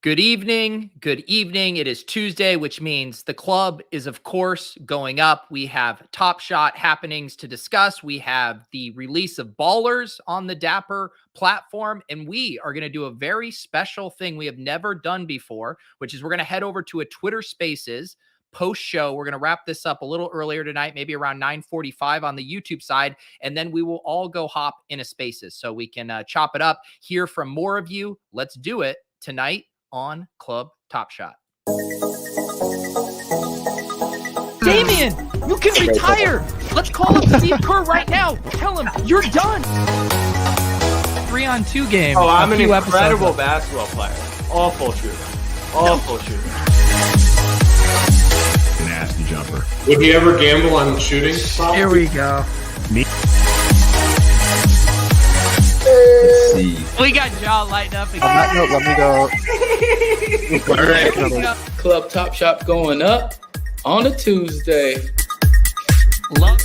Good evening. Good evening. It is Tuesday, which means the club is, of course, going up. We have Top Shot happenings to discuss. We have the release of Ballers on the Dapper platform, and we are going to do a very special thing we have never done before, which is we're going to head over to a Twitter Spaces post show. We're going to wrap this up a little earlier tonight, maybe around 9:45 on the YouTube side, and then we will all go hop in a Spaces so we can chop it up, hear from more of you. Let's do it tonight on Club Top Shot. Damian, you can retire. Let's call up Steve Kerr right now. Tell him you're done. 3-on-2 game. Oh, I'm an incredible basketball player. Awful shooter. Awful shooter. Nasty jumper. Would he ever gamble on shooting? Here we go. We got Jaw lighting up again. On that note, let me go. All right. Club Top Shop going up on a Tuesday. Love.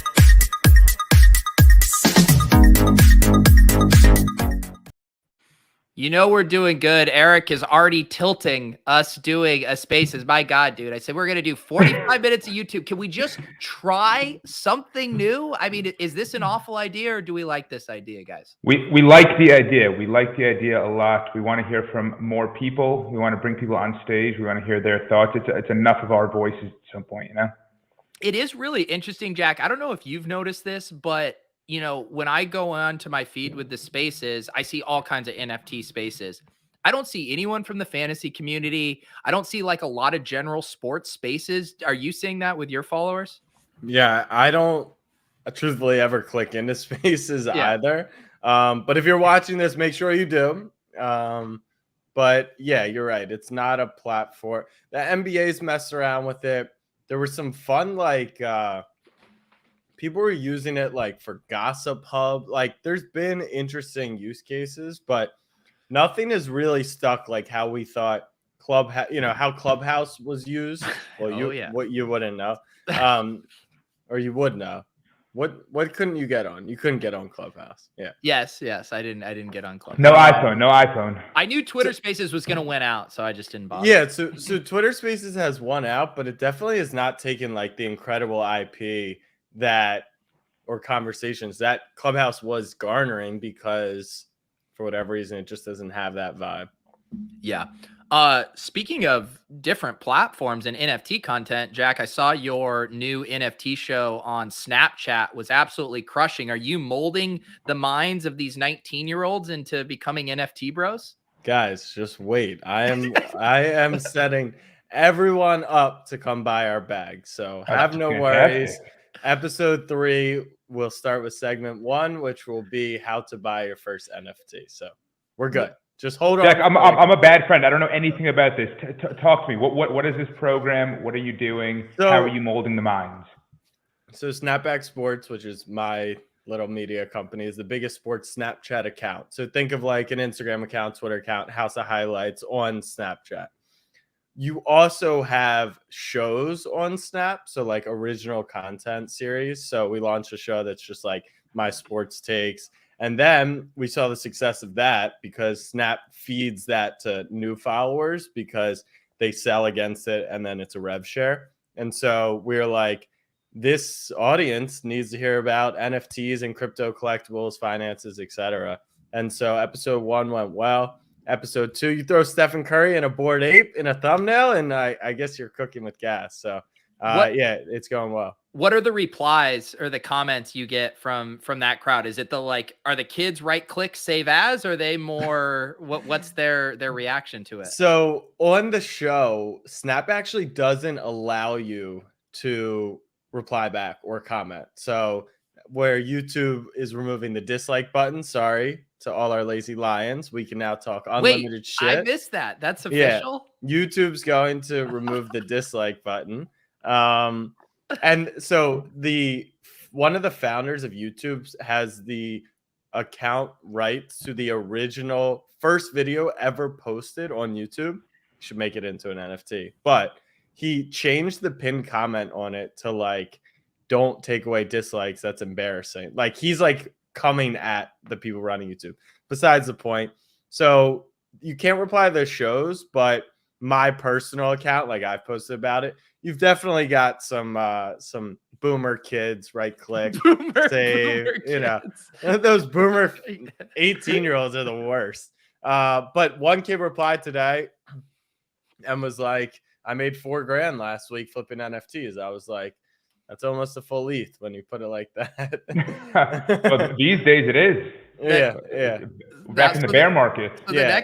You know we're doing good. Eric is already tilting us doing a Spaces. My God, dude. I said we're going to do 45 minutes of YouTube. Can we just try something new? I mean, is this an awful idea or do we like this idea, guys? We like the idea. We like the idea a lot. We want to hear from more people. We want to bring people on stage. We want to hear their thoughts. It's enough of our voices at some point, you know? It is really interesting, Jack. I don't know if you've noticed this, but you know, when I go on to my feed with the Spaces, I see all kinds of NFT spaces. I don't see anyone from the fantasy community. I don't see like a lot of general sports spaces. Are you seeing that with your followers? Yeah, I don't truthfully ever click into Spaces either. But if you're watching this, make sure you do. But yeah, you're right. It's not a platform. The NBA's messed around with it. There was some fun, like, people were using it like for Gossip Hub. Like there's been interesting use cases, but nothing has really stuck like how we thought how Clubhouse was used. Well, what you wouldn't know. Or you would know. What couldn't you get on? You couldn't get on Clubhouse. Yeah. Yes. I didn't get on Clubhouse. No iPhone. I knew Twitter Spaces was going to win out, so I just didn't bother. Yeah, so Twitter Spaces has won out, but it definitely has not taken like the incredible IP or conversations that Clubhouse was garnering, because for whatever reason, it just doesn't have that vibe. Yeah. Speaking of different platforms and NFT content, Jack, I saw your new NFT show on Snapchat was absolutely crushing. Are you molding the minds of these 19-year-olds into becoming NFT bros? Guys, just wait. I am setting everyone up to come buy our bag. So have no worries. Episode 3, we'll start with segment 1, which will be how to buy your first NFT. So we're good. Just hold on. Jack, I'm a bad friend. I don't know anything about this. Talk to me. What is this program? What are you doing? How are you molding the minds? So Snapback Sports, which is my little media company, is the biggest sports Snapchat account. So think of like an Instagram account, Twitter account, House of Highlights on Snapchat. You also have shows on Snap, so like original content series. So we launched a show that's just like my sports takes. And then we saw the success of that because Snap feeds that to new followers because they sell against it and then it's a rev share. And so we're like, this audience needs to hear about NFTs and crypto collectibles, finances, etc. And so episode 1 went well. Episode 2, you throw Stephen Curry and a Bored Ape in a thumbnail, and I guess you're cooking with gas. So, yeah, it's going well. What are the replies or the comments you get from that crowd? Is it are the kids right click save as? Or are they more what's their reaction to it? So on the show, Snap actually doesn't allow you to reply back or comment. So where YouTube is removing the dislike button, sorry to all our lazy lions, we can now talk unlimited shit. I missed that. That's official. Yeah, YouTube's going to remove the dislike button. And so one of the founders of YouTube has the account rights to the original first video ever posted on YouTube. You should make it into an NFT. But he changed the pinned comment on it to like, don't take away dislikes. That's embarrassing. Like he's like coming at the people running YouTube. Besides the point. So you can't reply to the shows, but my personal account, like I've posted about it, you've definitely got some boomer kids, right click, save, you know, those boomer 18-year-olds are the worst. But one kid replied today and was like, I made $4,000 last week flipping NFTs. I was like, that's almost a full ETH when you put it like that. Well, these days it is. Yeah. Back in the bear market. So Yeah,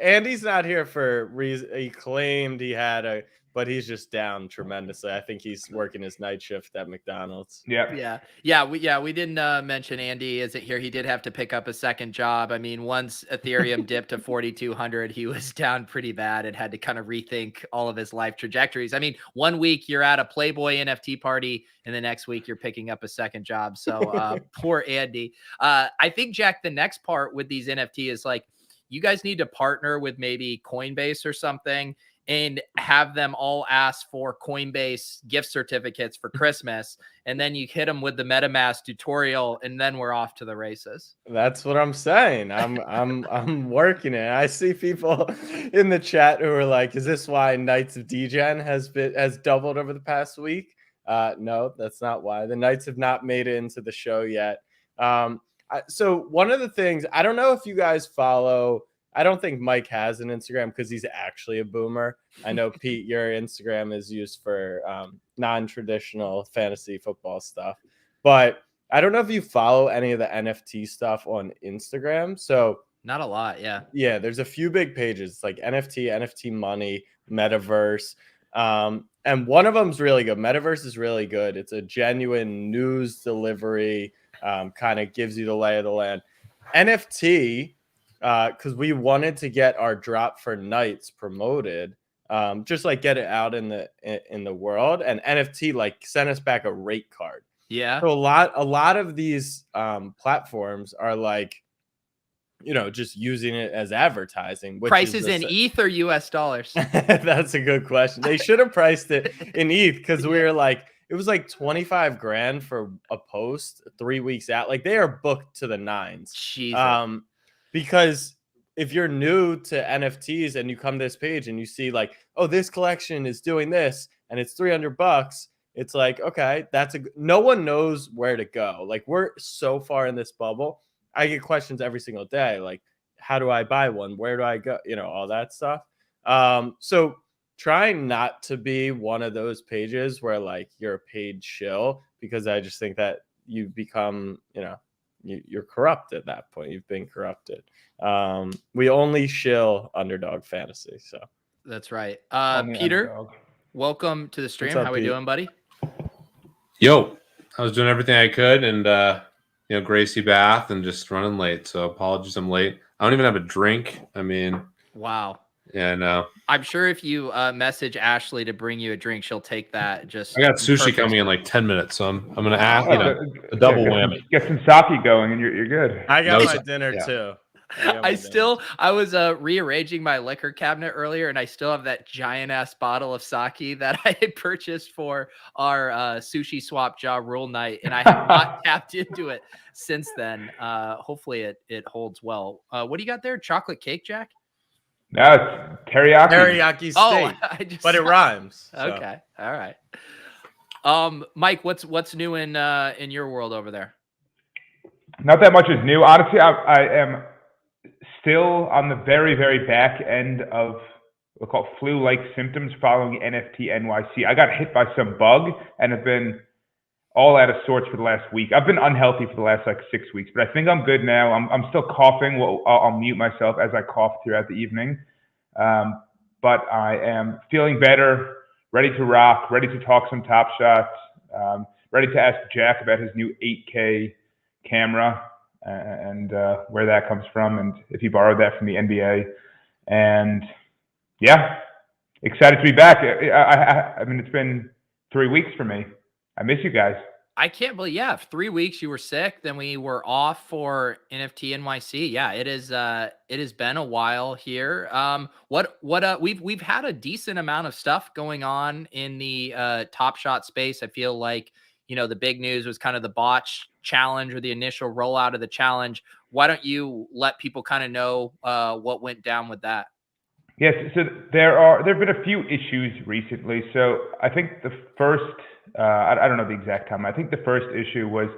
Andy's not here for reason. He claimed he had but he's just down tremendously. I think he's working his night shift at McDonald's. Yeah. We didn't mention Andy isn't here. He did have to pick up a second job. I mean, once Ethereum dipped to 4,200, he was down pretty bad and had to kind of rethink all of his life trajectories. I mean, one week you're at a Playboy NFT party, and the next week you're picking up a second job. So poor Andy. I think, Jack, the next part with these NFT is like, you guys need to partner with maybe Coinbase or something and have them all ask for Coinbase gift certificates for Christmas. And then you hit them with the MetaMask tutorial, and then we're off to the races. That's what I'm saying. I'm working it. I see people in the chat who are like, is this why Knights of Degen has doubled over the past week? No, that's not why. The Knights have not made it into the show yet. So one of the things, I don't know if you guys follow, I don't think Mike has an Instagram because he's actually a boomer. I know, Pete, your Instagram is used for non-traditional fantasy football stuff. But I don't know if you follow any of the NFT stuff on Instagram. So not a lot, yeah. Yeah, there's a few big pages. It's like NFT Money, Metaverse. And one of them's really good. Metaverse is really good. It's a genuine news delivery, kind of gives you the lay of the land. NFT, because we wanted to get our drop for Knights promoted, just like get it out in the world. And NFT like sent us back a rate card. Yeah. So a lot of these platforms are like, just using it as advertising. Which prices in ETH or US dollars? That's a good question. They should have priced it in ETH because we were like, it was like $25,000 for a post 3 weeks out. Like they are booked to the nines. Jesus. Because if you're new to NFTs and you come to this page and you see like, oh, this collection is doing this and it's $300, it's like, okay, no one knows where to go. Like we're so far in this bubble. I get questions every single day. Like, how do I buy one? Where do I go? All that stuff. So trying not to be one of those pages where like you're a paid shill, because I just think that you become, you're corrupt at that point. You've been corrupted. We only shill Underdog Fantasy. So that's right. Peter, Underdog. Welcome to the stream. What's up, How we Pete? doing, buddy? Yo, I was doing everything I could, and Gracie Bath and just running late. So apologies, I'm late. I don't even have a drink. I mean, wow. Yeah, no. I'm sure if you message Ashley to bring you a drink, she'll take that. Just I got sushi coming in like 10 minutes, so I'm gonna ask a double whammy. Get some sake going, and you're good. I got my dinner too. I was rearranging my liquor cabinet earlier, and I still have that giant ass bottle of sake that I had purchased for our sushi swap jaw rule night, and I have not tapped into it since then. Hopefully it holds well. What do you got there? Chocolate cake, Jack? No, it's teriyaki. Teriyaki steak. But it rhymes. So. Okay. All right. Mike, what's new in your world over there? Not that much is new. Honestly, I am still on the very, very back end of what's called flu-like symptoms following NFT NYC. I got hit by some bug and have been all out of sorts for the last week. I've been unhealthy for the last 6 weeks, but I think I'm good now. I'm still coughing. Well, I'll mute myself as I cough throughout the evening. But I am feeling better, ready to rock, ready to talk some Top Shots, ready to ask Jack about his new 8K camera and where that comes from, and if he borrowed that from the NBA. And yeah, excited to be back. I mean, it's been 3 weeks for me. I miss you guys. I can't believe, 3 weeks you were sick, then we were off for NFT NYC. Yeah, it has been a while here. We've had a decent amount of stuff going on in the Top Shot space. I feel like, the big news was kind of the botch challenge or the initial rollout of the challenge. Why don't you let people kind of know what went down with that? Yes, so there've been a few issues recently. So I think the first, I don't know the exact time. I think the first issue was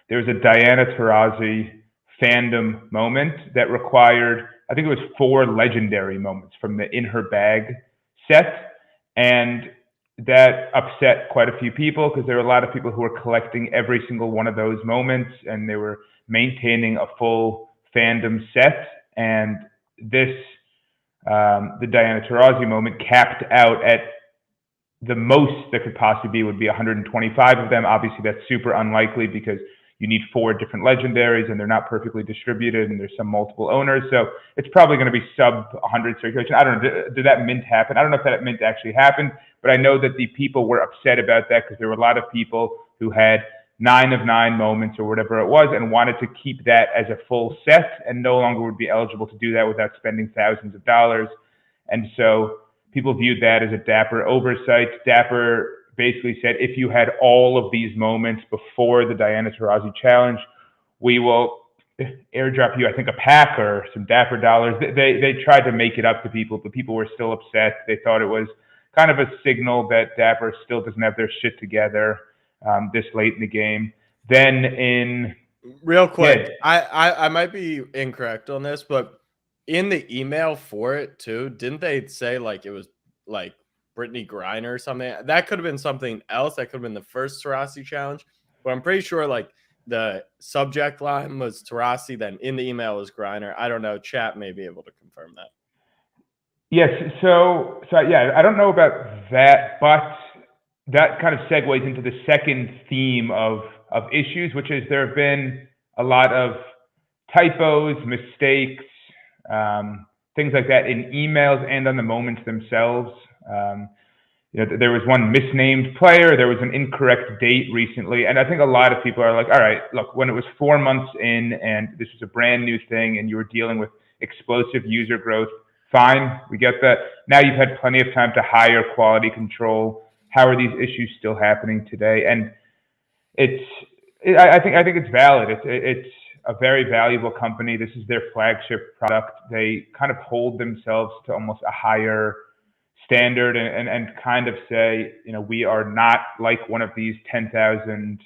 there was a Diana Taurasi fandom moment that required, I think it was 4 legendary moments from the In Her Bag set, and that upset quite a few people because there were a lot of people who were collecting every single one of those moments, and they were maintaining a full fandom set. And this the Diana Taurasi moment capped out at the most that could possibly be would be 125 of them. Obviously, that's super unlikely because you need 4 different legendaries and they're not perfectly distributed and there's some multiple owners. So it's probably going to be sub 100 circulation. I don't know. Did that mint happen? I don't know if that mint actually happened, but I know that the people were upset about that because there were a lot of people who had 9 of 9 moments or whatever it was and wanted to keep that as a full set and no longer would be eligible to do that without spending thousands of dollars. And so people viewed that as a Dapper oversight. Dapper basically said, if you had all of these moments before the Diana Taurasi challenge, we will airdrop you, I think, a pack or some Dapper dollars. They tried to make it up to people, but people were still upset. They thought it was kind of a signal that Dapper still doesn't have their shit together this late in the game. Then in real quick, I might be incorrect on this, but in the email for it too, didn't they say like it was like Brittany Griner or something? That could have been something else. That could have been the first Taurasi challenge, but I'm pretty sure like the subject line was Taurasi, then in the email was Griner. I don't know. Chat may be able to confirm that. Yes. So yeah, I don't know about that, but that kind of segues into the second theme of issues, which is there have been a lot of typos, mistakes, things like that in emails and on the moments themselves. There was one misnamed player, there was an incorrect date recently, and I think a lot of people are like, all right, look, when it was 4 months in and this was a brand new thing and you were dealing with explosive user growth, fine, we get that. Now you've had plenty of time to hire quality control. How are these issues still happening today? And I think it's valid. It's a very valuable company. This is their flagship product. They kind of hold themselves to almost a higher standard and kind of say, we are not like one of these 10,000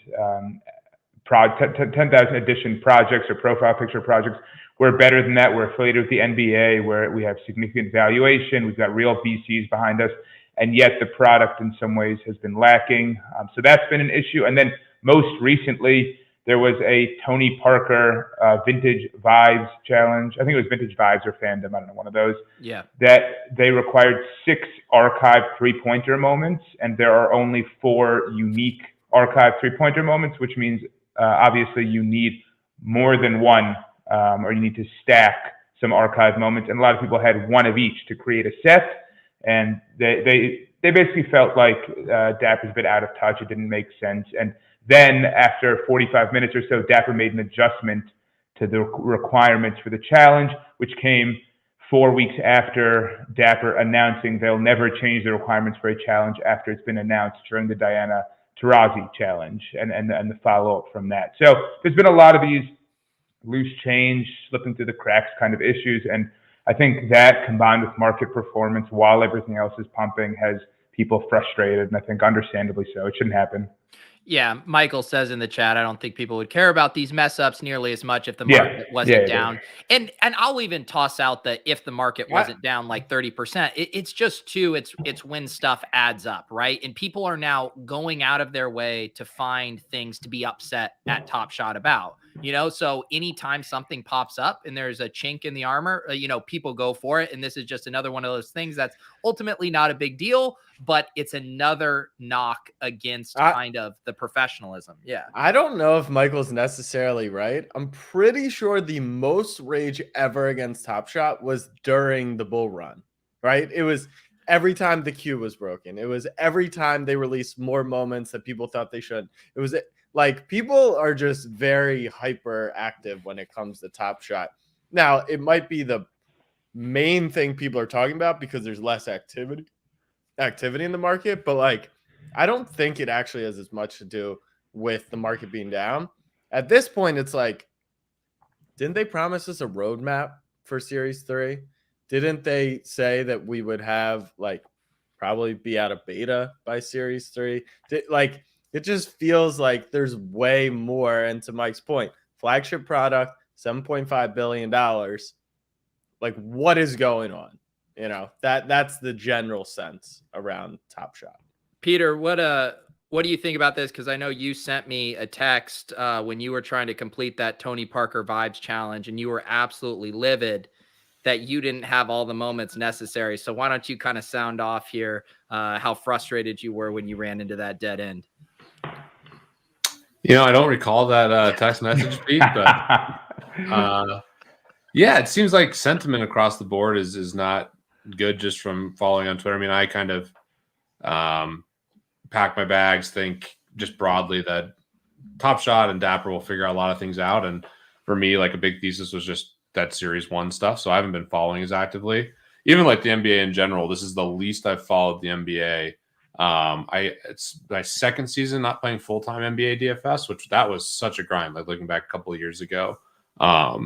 edition projects or profile picture projects. We're better than that. We're affiliated with the NBA where we have significant valuation. We've got real VCs behind us. And yet the product in some ways has been lacking. So that's been an issue. And then most recently, there was a Tony Parker Vintage Vibes challenge. I think it was Vintage Vibes or Fandom. I don't know, one of those. Yeah. That they required 6 archived 3-pointer moments, and there are only 4 unique archived 3-pointer moments, which means obviously you need more than one, or you need to stack some archive moments. And a lot of people had one of each to create a set, and they basically felt like Dapper's a bit out of touch. It didn't make sense. And then after 45 minutes or so, Dapper made an adjustment to the requirements for the challenge, which came 4 weeks after Dapper announcing they'll never change the requirements for a challenge after it's been announced during the Diana Taurasi challenge and the follow-up from that. So there's been a lot of these loose change, slipping through the cracks kind of issues. And I think that combined with market performance while everything else is pumping has people frustrated, and I think understandably so. It shouldn't happen. Yeah, Michael says in the chat, I don't think people would care about these mess ups nearly as much if the market wasn't down. And I'll even toss out that if the market wasn't down like 30%, it's just too, it's when stuff adds up, right? And people are now going out of their way to find things to be upset at Top Shot about. So anytime something pops up and there's a chink in the armor, people go for it. And this is just another one of those things that's ultimately not a big deal, but it's another knock against kind of the professionalism. Yeah. I don't know if Michael's necessarily right. I'm pretty sure the most rage ever against Top Shot was during the bull run, right? It was every time the queue was broken. It was every time they released more moments that people thought they should. It was like people are just very hyper active when it comes to Top Shot. Now, it might be the main thing people are talking about because there's less activity in the market, but like I don't think it actually has as much to do with the market being down. At this point, it's like, didn't they promise us a roadmap for Series 3? Didn't they say that we would have like probably be out of beta by Series 3? Like, it just feels like there's way more. And to Mike's point, flagship product, $7.5 billion. Like, what is going on? You know, that's the general sense around Top Shot. Peter, what do you think about this? Because I know you sent me a text when you were trying to complete that Tony Parker Vibes challenge, and you were absolutely livid that you didn't have all the moments necessary. So why don't you kind of sound off here how frustrated you were when you ran into that dead end? You know, I don't recall that text message, Pete, but yeah, it seems like sentiment across the board is not good just from following on Twitter. I mean, I kind of pack my bags, think just broadly that Top Shot and Dapper will figure a lot of things out. And for me, like a big thesis was just that Series 1 stuff. So I haven't been following as actively. Even like the NBA in general, this is the least I've followed the NBA. It's my second season not playing full-time NBA DFS, which that was such a grind, like looking back a couple of years ago. I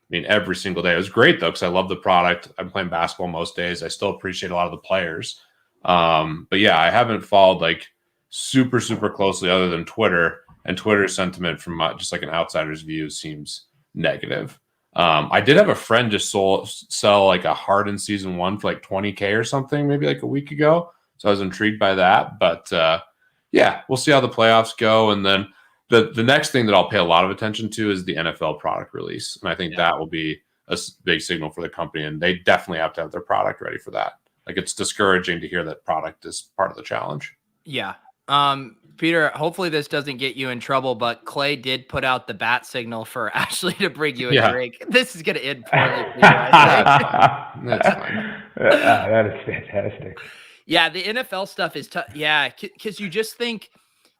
mean, every single day. It was great, though, because I love the product. I'm playing basketball most days. I still appreciate a lot of the players. But yeah, I haven't followed like super, super closely other than Twitter. And Twitter's sentiment from just like an outsider's view seems negative. I did have a friend just sell like a Harden season 1 for like 20K or something, maybe like a week ago. So I was intrigued by that. But yeah, we'll see how the playoffs go. And then the next thing that I'll pay a lot of attention to is the NFL product release. And I think that will be a big signal for the company. And they definitely have to have their product ready for that. Like, it's discouraging to hear that product is part of the challenge. Yeah. Peter, hopefully this doesn't get you in trouble, but Clay did put out the bat signal for Ashley to bring you a drink. This is going to end poorly for you, I think. That's fine. That is fantastic. Yeah, the NFL stuff is tough. Yeah, because you just think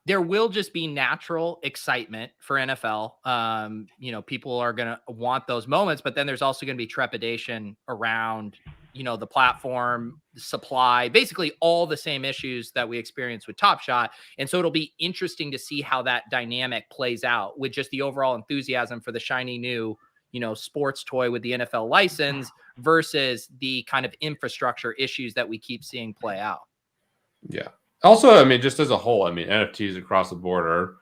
there will just be natural excitement for NFL. You know, people are going to want those moments, but then there's also going to be trepidation around, you know, the platform, the supply, basically all the same issues that we experienced with Top Shot. And so it'll be interesting to see how that dynamic plays out with just the overall enthusiasm for the shiny new, you know, sports toy with the NFL license versus the kind of infrastructure issues that we keep seeing play out. Yeah. Also, I mean, just as a whole, I mean, NFTs across the board are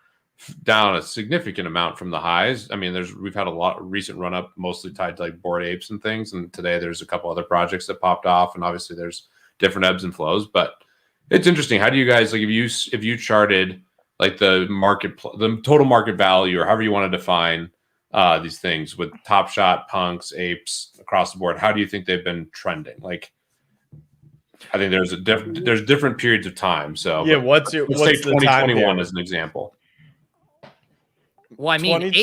down a significant amount from the highs. I mean, we've had a lot of recent run up, mostly tied to like Bored Apes and things. And today there's a couple other projects that popped off, and obviously there's different ebbs and flows. But it's interesting. How do you guys like if you charted like the total market value, or however you want to define these things with Top Shot, Punks, Apes across the board? How do you think they've been trending? Like, I think there's different periods of time. So yeah, let's say 2021 as an example. Well, I mean,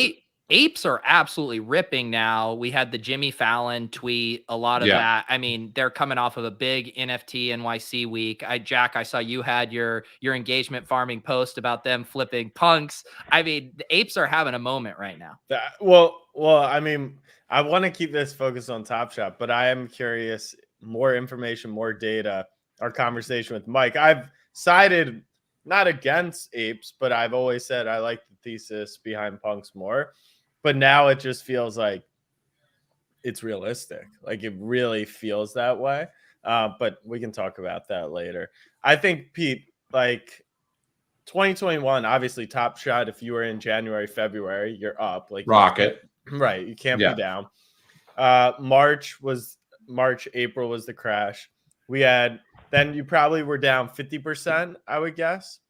apes are absolutely ripping now. We had the Jimmy Fallon tweet, a lot of that. I mean, they're coming off of a big NFT NYC week. Jack, I saw you had your engagement farming post about them flipping Punks. I mean, the apes are having a moment right now. Well, I mean, I want to keep this focused on Top Shot, but I am curious, more information, more data, our conversation with Mike. I've sided not against apes, but I've always said I like the thesis behind Punks more. But now it just feels like it's realistic. Like, it really feels that way. But we can talk about that later. I think, Pete, like 2021, obviously Top Shot, if you were in January, February, you're up. Like, rocket. Right. You can't be down. March, April was the crash. Then you probably were down 50%, I would guess.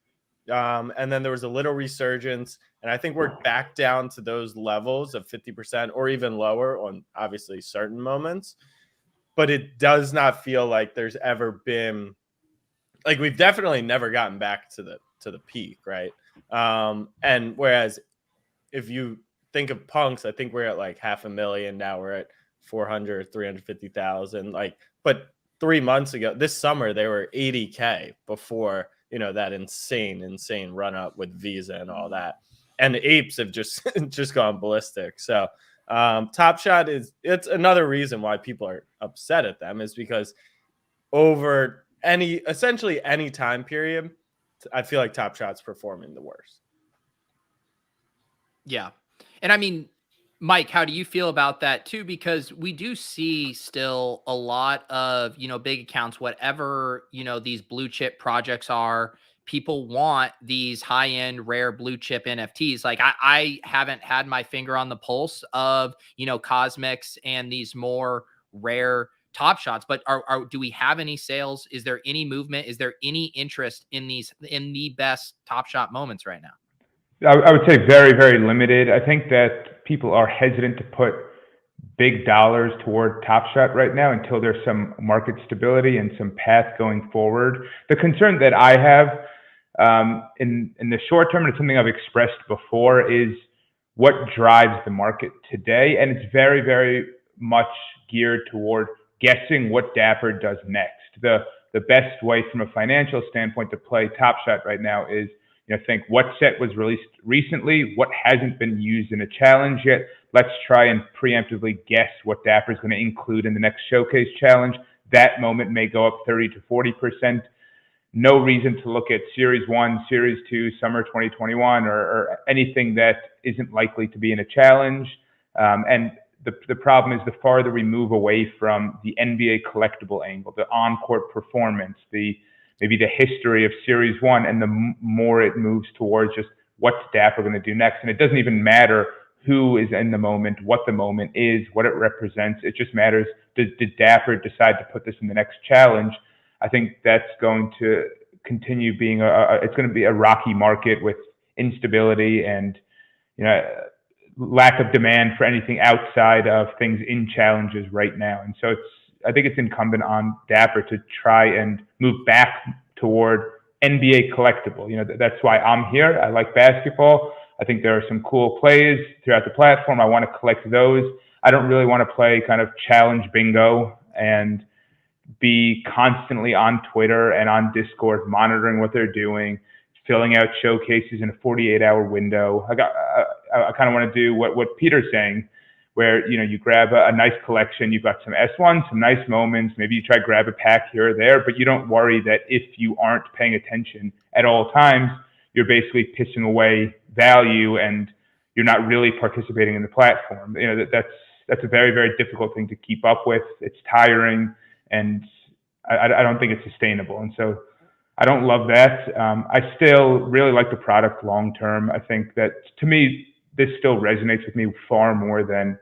And then there was a little resurgence. And I think we're back down to those levels of 50% or even lower on obviously certain moments. But it does not feel like there's ever been, like, we've definitely never gotten back to the peak, right? And whereas if you think of Punks, I think we're at like 500,000. Now we're at 400, 350,000. Like, but 3 months ago, this summer, they were 80K before, you know, that insane run up with Visa and all that. And the apes have just gone ballistic. So Top Shot it's another reason why people are upset at them, is because over essentially any time period, I feel like Top Shot's performing the worst. Yeah. And I mean, Mike, how do you feel about that too? Because we do see still a lot of, big accounts, whatever, these blue chip projects are, people want these high end rare blue chip NFTs. Like I haven't had my finger on the pulse of, Cosmics and these more rare top shots, but do we have any sales? Is there any movement? Is there any interest in the best top shot moments right now? I would say very, very limited. I think that people are hesitant to put big dollars toward Top Shot right now until there's some market stability and some path going forward. The concern that I have in the short term, and it's something I've expressed before, is what drives the market today, and it's very, very much geared toward guessing what Dapper does next. The best way from a financial standpoint to play Top Shot right now is think what set was released recently, what hasn't been used in a challenge yet. Let's try and preemptively guess what Dapper is going to include in the next showcase challenge. That moment may go up 30 to 40%. No reason to look at Series 1, Series 2, Summer 2021, or anything that isn't likely to be in a challenge. And the problem is the farther we move away from the NBA collectible angle, the on-court performance, maybe the history of Series 1, and the more it moves towards just what's Dapper going to do next. And it doesn't even matter who is in the moment, what the moment is, what it represents. It just matters, did Dapper decide to put this in the next challenge? I think that's going to continue being it's going to be a rocky market with instability and lack of demand for anything outside of things in challenges right now. And so I think it's incumbent on Dapper to try and move back toward NBA collectible. That's why I'm here. I like basketball. I think there are some cool plays throughout the platform. I want to collect those. I don't really want to play kind of challenge bingo and be constantly on Twitter and on Discord monitoring what they're doing, filling out showcases in a 48-hour window. I kind of want to do what Peter's saying, where you grab a nice collection, you've got some S1, some nice moments, maybe you try to grab a pack here or there, but you don't worry that if you aren't paying attention at all times, you're basically pissing away value and you're not really participating in the platform. That's a very, very difficult thing to keep up with. It's tiring, and I don't think it's sustainable. And so I don't love that. I still really like the product long term. I think that, to me, this still resonates with me far more than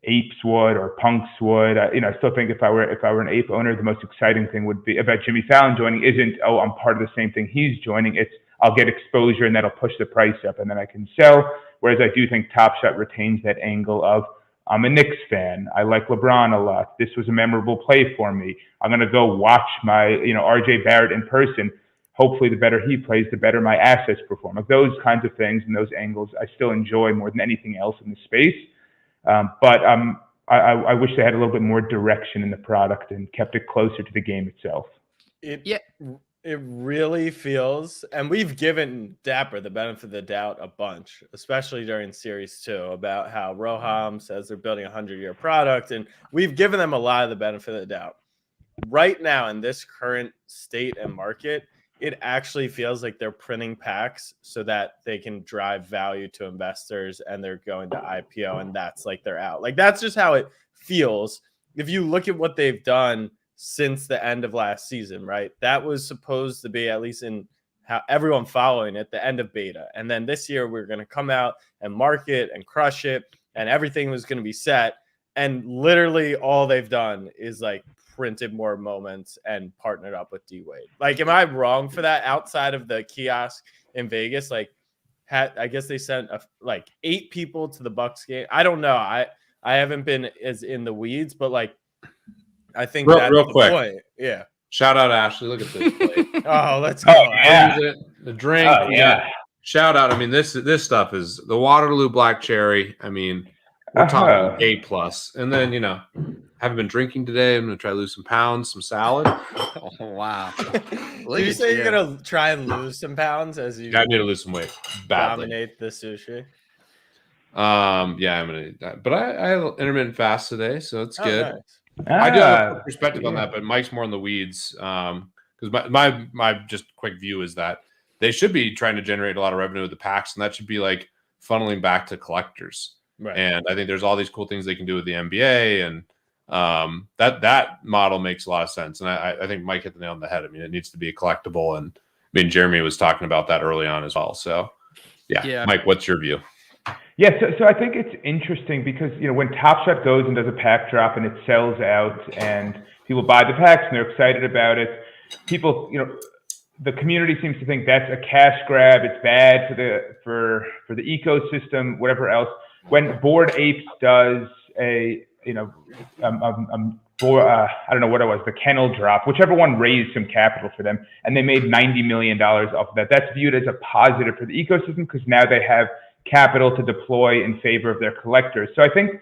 apes would or punks would. I still think if I were an ape owner, the most exciting thing would be about Jimmy Fallon joining isn't, oh, I'm part of the same thing he's joining. It's I'll get exposure and that'll push the price up and then I can sell. Whereas I do think Top Shot retains that angle of, I'm a Knicks fan. I like LeBron a lot. This was a memorable play for me. I'm going to go watch my, RJ Barrett in person. Hopefully the better he plays, the better my assets perform. Like those kinds of things and those angles I still enjoy more than anything else in the space. But I wish they had a little bit more direction in the product and kept it closer to the game itself. It really feels, and we've given Dapper the benefit of the doubt a bunch, especially during Series 2, about how Roham says they're building a 100-year product, and we've given them a lot of the benefit of the doubt. Right now, in this current state and market, it actually feels like they're printing packs so that they can drive value to investors and they're going to IPO and that's like they're out. Like that's just how it feels. If you look at what they've done since the end of last season, right? That was supposed to be, at least in how everyone following it, the end of beta. And then this year we're going to come out and market and crush it and everything was going to be set. And literally all they've done is like printed more moments and partnered up with D-Wade. Like, am I wrong for that? Outside of the kiosk in Vegas, like, I guess they sent like 8 people to the Bucks game. I don't know. I haven't been as in the weeds, but like, I think that's real quick. Point. Yeah. Shout out Ashley. Look at this plate. Oh, let's go. The drink. Shout out. I mean, this stuff is the Waterloo Black Cherry. I mean, we're talking A+. And then, haven't been drinking today. I'm going to try to lose some pounds, some salad. Oh, wow. Did you say you're going to try and lose some pounds as you I need to lose some weight. Badly. Dominate the sushi? Yeah, I'm going to eat that. But I had intermittent fast today, so it's good. Nice. I do have a perspective on that, but Mike's more in the weeds. Because my just quick view is that they should be trying to generate a lot of revenue with the packs, and that should be like funneling back to collectors. Right. And I think there's all these cool things they can do with the NBA, and that model makes a lot of sense. And I think Mike hit the nail on the head. I mean, it needs to be a collectible, and I mean, Jeremy was talking about that early on as well. So yeah. Mike, what's your view? Yeah, so I think it's interesting because, when Top Shot goes and does a pack drop and it sells out and people buy the packs and they're excited about it, people, the community seems to think that's a cash grab. It's bad for the ecosystem, whatever else. When Bored Apes does I don't know what it was, the kennel drop, whichever one raised some capital for them, and they made $90 million off of that. That's viewed as a positive for the ecosystem because now they have capital to deploy in favor of their collectors. So I think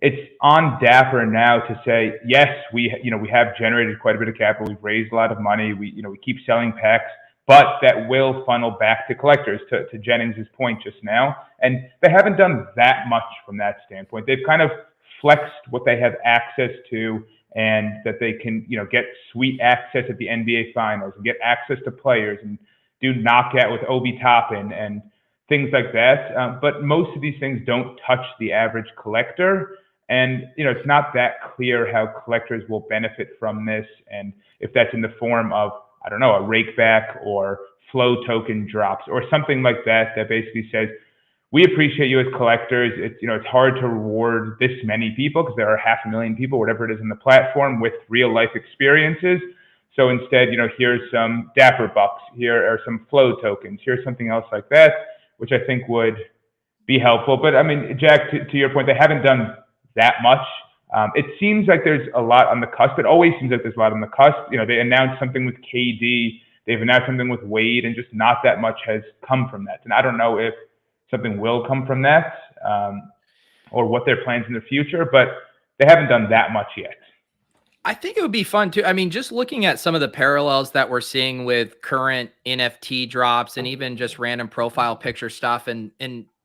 it's on Dapper now to say, yes, we have generated quite a bit of capital. We've raised a lot of money. We keep selling packs, but that will funnel back to collectors, to Jennings' point just now. And they haven't done that much from that standpoint. They've kind of flexed what they have access to, and that they can, get sweet access at the NBA finals and get access to players and do knockout with Obi Toppin and things like that. But most of these things don't touch the average collector. And, it's not that clear how collectors will benefit from this. And if that's in the form of, I don't know, a rakeback or flow token drops or something like that, that basically says, we appreciate you as collectors. It's hard to reward this many people because there are 500,000 people, whatever it is in the platform, with real life experiences. So instead, here's some Dapper bucks, here are some flow tokens, here's something else like that, which I think would be helpful. But I mean, Jack, to your point, they haven't done that much. It seems like there's a lot on the cusp. It always seems like there's a lot on the cusp. They announced something with KD, they've announced something with Wade, and just not that much has come from that. And I don't know if something will come from that, or what their plans in the future, but they haven't done that much yet. I think it would be fun too. I mean, just looking at some of the parallels that we're seeing with current NFT drops and even just random profile picture stuff. And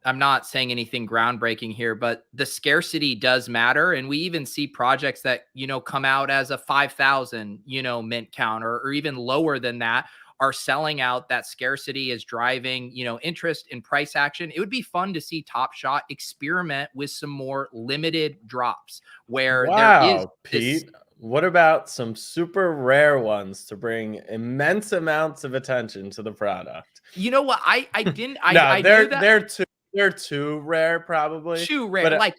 I'm not saying anything groundbreaking here, but the scarcity does matter. And we even see projects that, come out as a 5,000, mint count or even lower than that are selling out. That scarcity is driving, interest in price action. It would be fun to see Top Shot experiment with some more limited drops where there is Pete. What about some super rare ones to bring immense amounts of attention to the product? You know what? I didn't. No, I knew that they're too rare, probably. Too rare. But,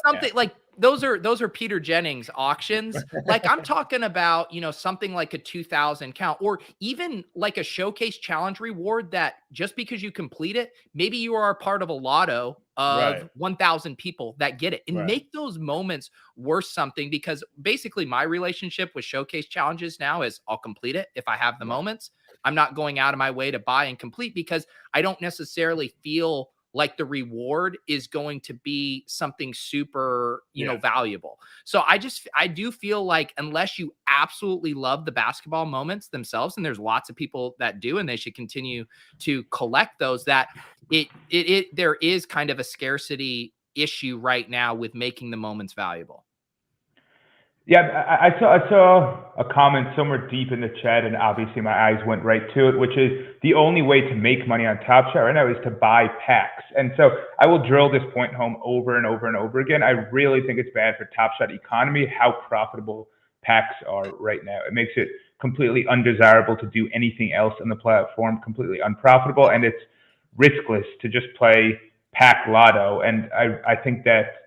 something like those are Peter Jennings auctions. Like I'm talking about, something like a 2,000 count, or even like a showcase challenge reward that just because you complete it, maybe you are a part of a lotto of 1,000 people that get it, and make those moments worth something. Because basically my relationship with showcase challenges now is I'll complete it if I have the moments. I'm not going out of my way to buy and complete because I don't necessarily feel like the reward is going to be something super, valuable. So I do feel like unless you absolutely love the basketball moments themselves, and there's lots of people that do, and they should continue to collect those, that there is kind of a scarcity issue right now with making the moments valuable. Yeah, I saw a comment somewhere deep in the chat, and obviously my eyes went right to it, which is the only way to make money on Top Shot right now is to buy packs. And so I will drill this point home over and over and over again. I really think it's bad for Top Shot economy how profitable packs are right now. It makes it completely undesirable to do anything else on the platform, completely unprofitable, and it's riskless to just play pack lotto. And I think that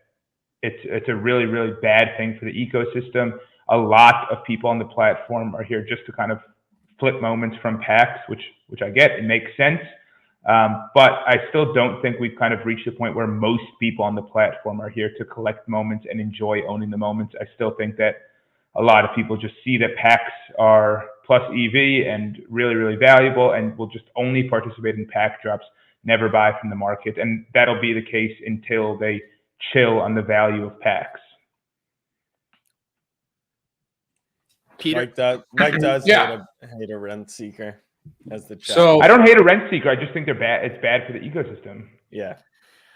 it's a really, really bad thing for the ecosystem. A lot of people on the platform are here just to kind of flip moments from packs, which I get, it makes sense. But I still don't think we've kind of reached the point where most people on the platform are here to collect moments and enjoy owning the moments. I still think that a lot of people just see that packs are plus EV and really, really valuable, and will just only participate in pack drops, never buy from the market. And that'll be the case until they chill on the value of packs. Peter? Mike does hate a rent seeker as the chat. So I don't hate a rent seeker. I just think they're bad. It's bad for the ecosystem. Yeah.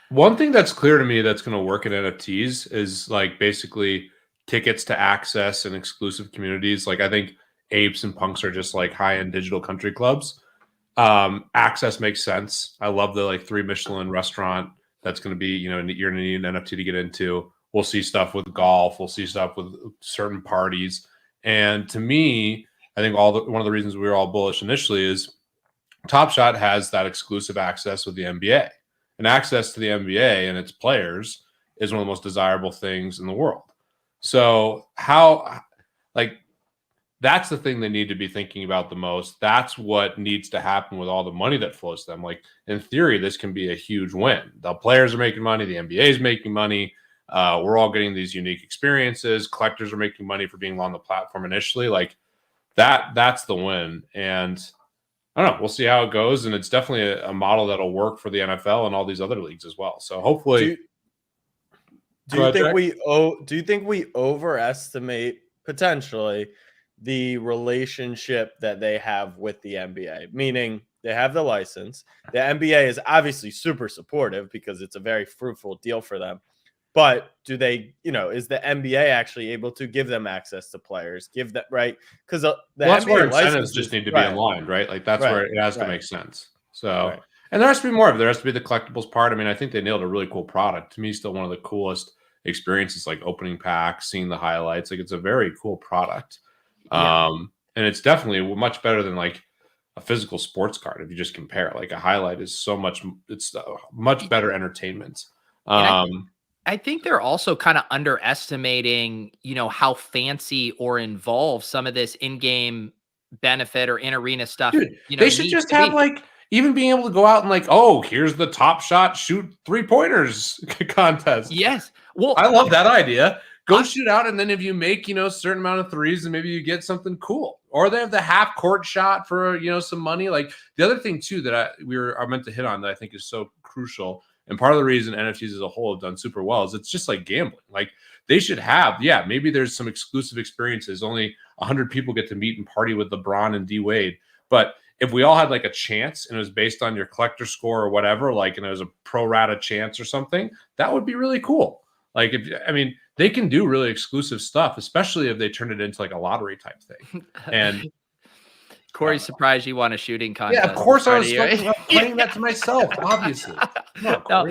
One thing that's clear to me that's going to work in NFTs is like basically tickets to access and exclusive communities. Like I think apes and punks are just like high-end digital country clubs. Access makes sense. I love the like 3 Michelin restaurant that's going to be, you're going to need an NFT to get into. We'll see stuff with golf. We'll see stuff with certain parties. And to me, I think one of the reasons we were all bullish initially is Top Shot has that exclusive access with the NBA, and access to the NBA and its players is one of the most desirable things in the world. So that's the thing they need to be thinking about the most. That's what needs to happen with all the money that flows to them. Like, in theory, this can be a huge win. The players are making money. The NBA is making money. We're all getting these unique experiences. Collectors are making money for being on the platform initially. Like, that's the win. And I don't know. We'll see how it goes. And it's definitely a model that'll work for the NFL and all these other leagues as well. So hopefully. Do you think we overestimate potentially the relationship that they have with the NBA? Meaning, they have the license. The NBA is obviously super supportive because it's a very fruitful deal for them. But do they, is the NBA actually able to give them access to players? Give that, right? Because that's where incentives just need to be aligned, right? Like, that's where it has to make sense. So, and there has to be more of it. There has to be the collectibles part. I mean, I think they nailed a really cool product. To me, still one of the coolest experiences, like opening packs, seeing the highlights. Like, it's a very cool product. And it's definitely much better than like a physical sports card. If you just compare, like, a highlight is it's much better entertainment. I think they're also kind of underestimating, how fancy or involved some of this in-game benefit or in-arena stuff. Dude, they should just have like, even being able to go out and like, oh, here's the Top Shot shoot 3-pointers contest. Yes. Well, I love that idea. Go shoot out, and then if you make, a certain amount of threes, and maybe you get something cool. Or they have the half court shot for, some money. Like, the other thing too that I meant to hit on that I think is so crucial, and part of the reason NFTs as a whole have done super well, is it's just like gambling. Like, they should have, maybe there's some exclusive experiences. Only 100 people get to meet and party with LeBron and D Wade. But if we all had like a chance and it was based on your collector score or whatever, like, and it was a pro rata chance or something, that would be really cool. Like, they can do really exclusive stuff, especially if they turn it into like a lottery type thing. And Corey's surprised you won a shooting contest. Yeah, of course I was playing that to myself, obviously. I'm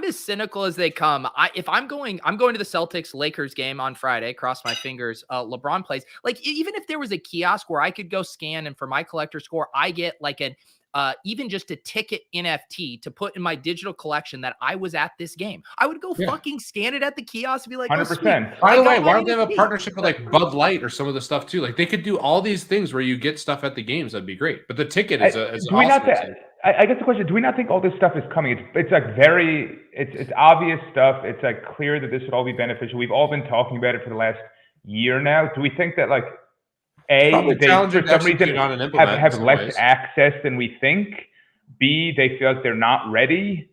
as cynical as they come. I'm going to the Celtics Lakers game on Friday. Cross my fingers. LeBron plays. Like, even if there was a kiosk where I could go scan, and for my collector score, I get like even just a ticket NFT to put in my digital collection that I was at this game, I would go fucking scan it at the kiosk and be like, 100%. By the way, why don't they have a partnership with like Bud Light or some of the stuff too? Like, they could do all these things where you get stuff at the games. That'd be great. But the ticket is I guess the question, do we not think all this stuff is coming? It's like it's obvious stuff. It's like clear that this would all be beneficial. We've all been talking about it for the last year now. Do we think that, like, they for some reason have less access than we think? B, they feel like they're not ready.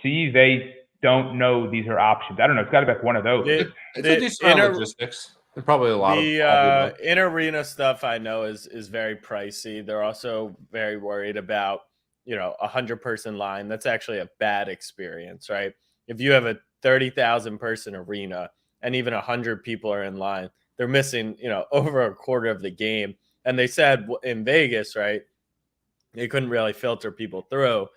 C, they don't know these are options. I don't know. It's got to be like one of those. It's a decent logistics. There's probably a lot of in-arena stuff I know is very pricey. They're also very worried about, 100-person line. That's actually a bad experience, right? If you have a 30,000 person arena and even 100 people are in line, they're missing, over a quarter of the game. And they said in Vegas, right, they couldn't really filter people through.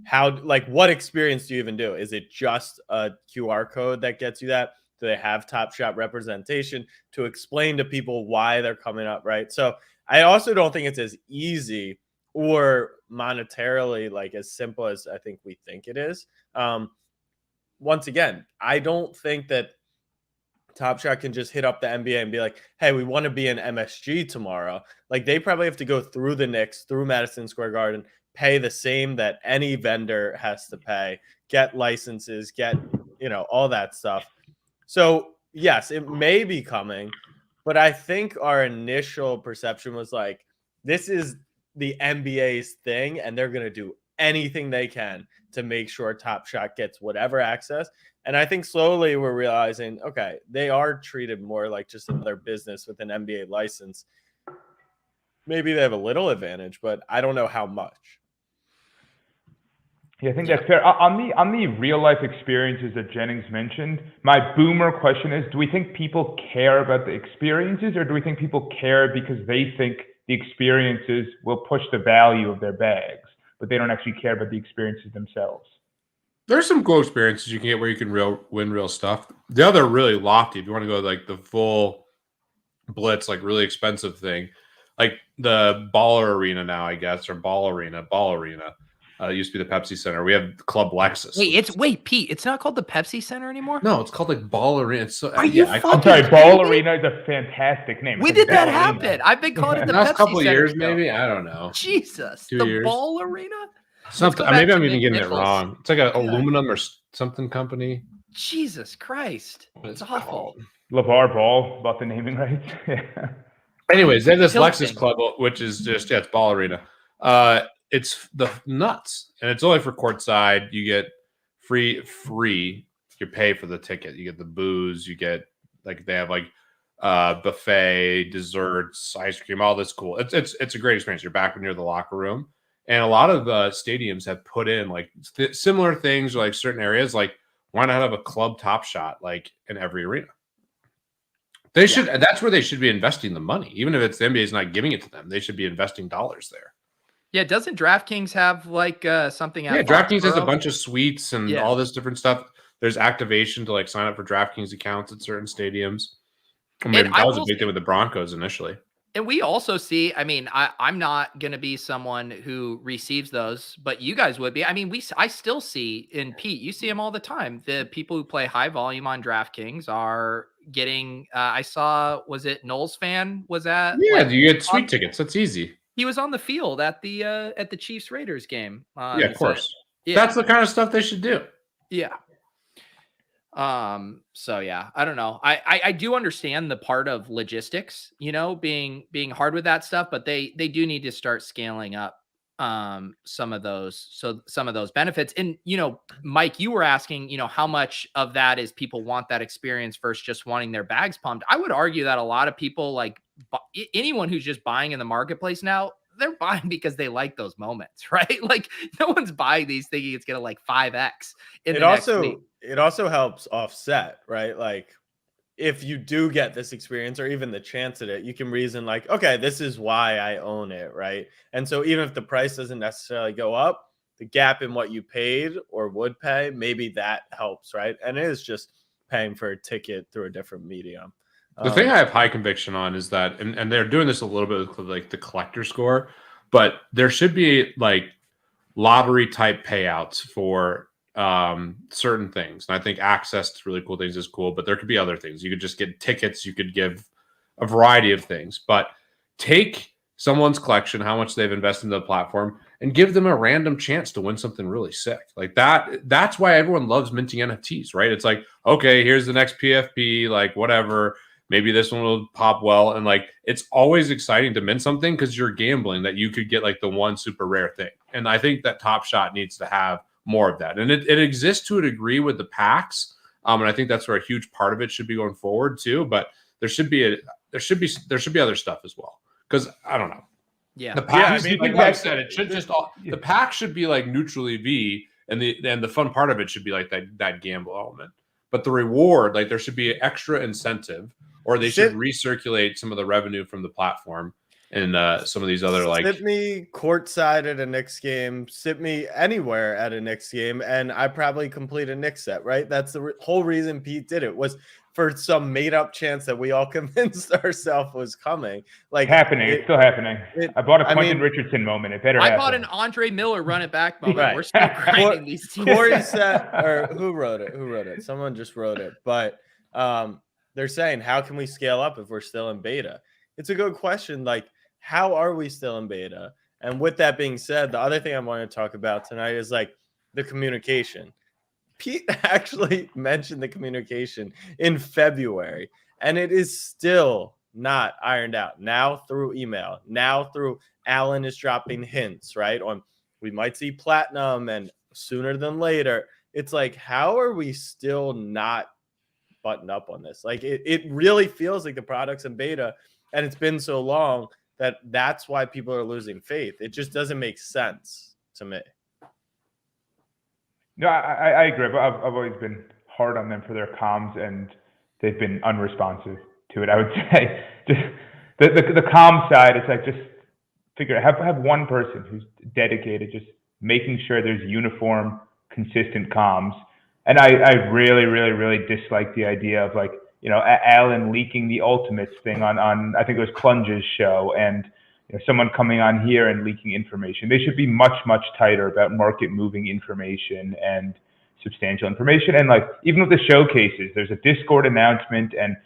What experience do you even do? Is it just a QR code that gets you that? Do they have Top Shot representation to explain to people why they're coming up, right? So I also don't think it's as easy or monetarily like as simple as I think we think it is. Once again, I don't think that Top Shot can just hit up the NBA and be like, hey, we want to be in MSG tomorrow. Like, they probably have to go through the Knicks, through Madison Square Garden, pay the same that any vendor has to pay, get licenses, get, all that stuff. So, yes, it may be coming, but I think our initial perception was like, this is the NBA's thing, and they're going to do anything they can to make sure Top Shot gets whatever access. And I think slowly we're realizing, okay, they are treated more like just another business with an NBA license. Maybe they have a little advantage, but I don't know how much. Yeah, I think that's fair. On the real life experiences that Jennings mentioned, my boomer question is, do we think people care about the experiences, or do we think people care because they think the experiences will push the value of their bags, but they don't actually care about the experiences themselves. There's some cool experiences you can get where you can win real stuff. The other really lofty, if you want to go like the full blitz, like really expensive thing, like the Baller Arena now, I guess, or Ball Arena. It used to be the Pepsi Center. We have Club Lexus. Wait, Pete, it's not called the Pepsi Center anymore? No, it's called like Ball Arena. It's so, Are you I'm sorry, Ball Arena is a fantastic name. When did that happen? I've been calling it the last Pepsi couple Center years, show. maybe. I don't know. Jesus, 2 the years. Ball Arena. Something. Maybe I'm even getting it wrong. It's like an aluminum or something company. Jesus Christ, it's awful. LeVar Ball bought the naming rights. Anyways, then this Tilting. Lexus Club, which is just it's Ball Arena. It's the nuts, and it's only for courtside. You get free. You pay for the ticket. You get the booze. You get like they have like buffet, desserts, ice cream, all this cool. It's a great experience. You're back when you're in the locker room, and a lot of stadiums have put in like similar things or like certain areas. Like why not have a club Top Shot like in every arena? They should. That's where they should be investing the money. Even if it's the NBA is not giving it to them, they should be investing dollars there. Yeah, doesn't DraftKings have like something? Yeah, DraftKings has a bunch of suites and all this different stuff. There's activation to like sign up for DraftKings accounts at certain stadiums. I mean, that was a big thing with the Broncos initially. And we also see, I mean, I'm not going to be someone who receives those, but you guys would be. I mean, I still see, in Pete, you see them all the time. The people who play high volume on DraftKings are getting, I saw, was it Knowles fan? Was that? Yeah, you get sweet tickets. That's easy. He was on the field at the Chiefs Raiders game. Yeah, of course. Yeah. That's the kind of stuff they should do. Yeah. So yeah, I don't know. I do understand the part of logistics, being hard with that stuff, but they do need to start scaling up some of those benefits. And Mike, you were asking, how much of that is people want that experience versus just wanting their bags pumped. I would argue that a lot of people, like anyone who's just buying in the marketplace now, they're buying because they like those moments, right? Like no one's buying these thinking it's gonna like 5x in the next week. It also helps offset, right? Like if you do get this experience or even the chance at it, you can reason like, okay, this is why I own it, right? And so even if the price doesn't necessarily go up, the gap in what you paid or would pay, maybe that helps, right? And it is just paying for a ticket through a different medium. The thing I have high conviction on is that, and they're doing this a little bit with like the collector score, but there should be like lottery type payouts for certain things. And I think access to really cool things is cool, but there could be other things. You could just get tickets. You could give a variety of things, but take someone's collection, how much they've invested in the platform, and give them a random chance to win something really sick. Like that's why everyone loves minting NFTs, right? It's like, okay, here's the next PFP, like whatever. Maybe this one will pop well. And like, it's always exciting to mint something because you're gambling that you could get like the one super rare thing. And I think that Top Shot needs to have more of that. And it exists to a degree with the packs. And I think that's where a huge part of it should be going forward too. But there should be other stuff as well. Because I don't know. Yeah. The packs, I mean, like I said, it should just the pack should be like neutrally V, and the fun part of it should be like that gamble element. But the reward, like there should be extra incentive, or they should recirculate some of the revenue from the platform and some of these other like. Sit me courtside at a Knicks game, sit me anywhere at a Knicks game, and I probably complete a Knicks set, right? That's the whole reason Pete did it, was for some made up chance that we all convinced ourselves was coming. Like it's still happening. I bought a Quentin Richardson moment. It better happen. I bought an Andre Miller run it back moment. Right. We're still grinding these teams. Corey said, or who wrote it? Someone just wrote it. But they're saying, how can we scale up if we're still in beta? It's a good question. Like, how are we still in beta? And with that being said, the other thing I want to talk about tonight is like the communication. Pete actually mentioned the communication in February, and it is still not ironed out. Now through email, now through Alan is dropping hints, right? On we might see platinum and sooner than later. It's like, how are we still not buttoned up on this? Like it really feels like the product's in beta, and it's been so long that's why people are losing faith. It just doesn't make sense to me. No, I agree. I've always been hard on them for their comms, and they've been unresponsive to it. I would say just the comm side. It's like just have one person who's dedicated, just making sure there's uniform, consistent comms. And I really, really, really dislike the idea of, like, Alan leaking the Ultimates thing on I think it was Plunge's show, and someone coming on here and leaking information. They should be much, much tighter about market moving information and substantial information. And, like, even with the showcases, there's a Discord announcement, and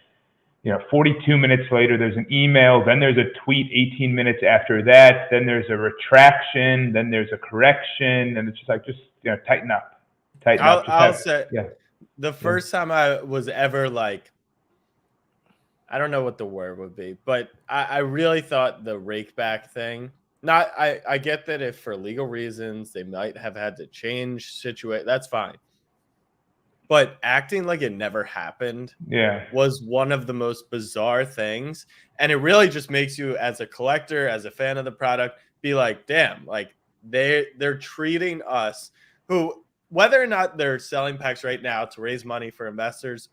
42 minutes later, there's an email, then there's a tweet 18 minutes after that, then there's a retraction, then there's a correction, and it's just like, tighten up. I'll say, the first time I was ever like, I don't know what the word would be, but I really thought the rake back thing, I get that if for legal reasons they might have had to change situation, that's fine. But acting like it never happened was one of the most bizarre things. And it really just makes you, as a collector, as a fan of the product, be like, damn, like they're treating us, who, whether or not they're selling packs right now to raise money for investors,